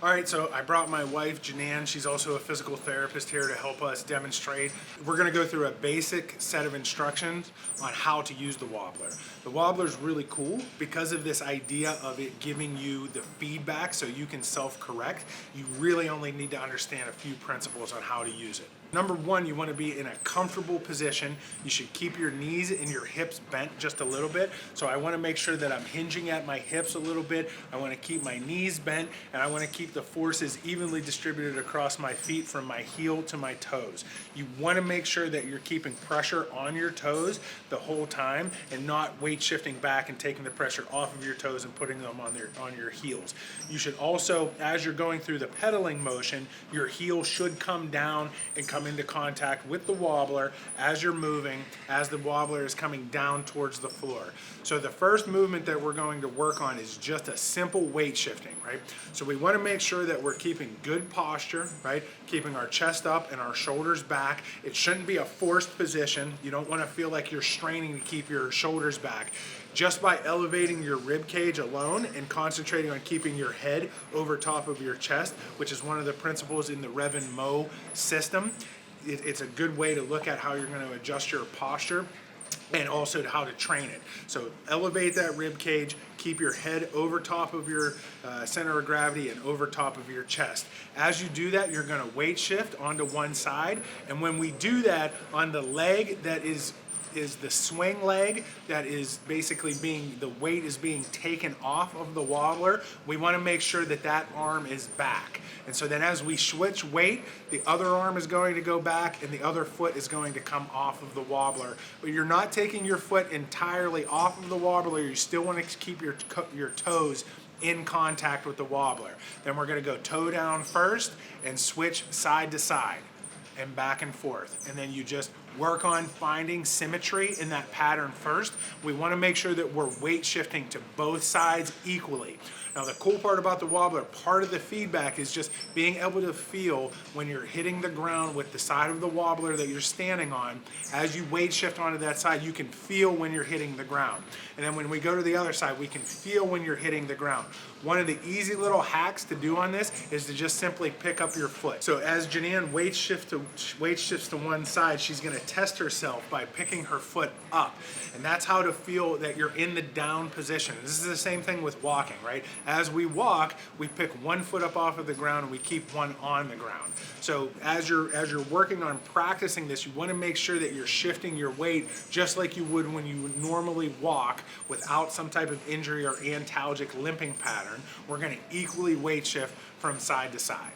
All right, so I brought my wife, Janan. She's also a physical therapist here to help us demonstrate. We're gonna go through a basic set of instructions on how to use the wobbler. The wobbler is really cool because of this idea of it giving you the feedback so you can self-correct. You really only need to understand a few principles on how to use it. Number one, you want to be in a comfortable position. You should keep your knees and your hips bent just a little bit. So I want to make sure that I'm hinging at my hips a little bit. I want to keep my knees bent, and I want to keep the forces evenly distributed across my feet from my heel to my toes. You want to make sure that you're keeping pressure on your toes the whole time and not weight shifting back and taking the pressure off of your toes and putting them on your heels. You should also, as you're going through the pedaling motion, your heel should come down and come into contact with the wobbler as you're moving, as the wobbler is coming down towards the floor. So the first movement that we're going to work on is just a simple weight shifting, right? So we want to make sure that we're keeping good posture, right? Keeping our chest up and our shoulders back. It shouldn't be a forced position. You don't want to feel like you're straining to keep your shoulders back. Just by elevating your rib cage alone and concentrating on keeping your head over top of your chest, which is one of the principles in the Rev and Mo system, it's a good way to look at how you're going to adjust your posture and also how to train it. So elevate that rib cage, keep your head over top of your center of gravity and over top of your chest. As you do that, you're going to weight shift onto one side, and when we do that on the leg that is the swing leg, that is basically the weight is being taken off of the wobbler, we want to make sure that that arm is back. And so then as we switch weight, the other arm is going to go back and the other foot is going to come off of the wobbler. But you're not taking your foot entirely off of the wobbler. You still want to keep your toes in contact with the wobbler. Then we're going to go toe down first and switch side to side and back and forth. And then you just work on finding symmetry in that pattern first. We want to make sure that we're weight shifting to both sides equally. Now the cool part about the wobbler, part of the feedback is just being able to feel when you're hitting the ground with the side of the wobbler that you're standing on. As you weight shift onto that side, you can feel when you're hitting the ground. And then when we go to the other side, we can feel when you're hitting the ground. One of the easy little hacks to do on this is to just simply pick up your foot. So as Janan weight shifts to one side, she's going to test herself by picking her foot up. And that's how to feel that you're in the down position. This is the same thing with walking, right? As we walk, we pick one foot up off of the ground and we keep one on the ground. So as you're working on practicing this, you want to make sure that you're shifting your weight just like you would when you normally walk without some type of injury or antalgic limping pattern. We're going to equally weight shift from side to side.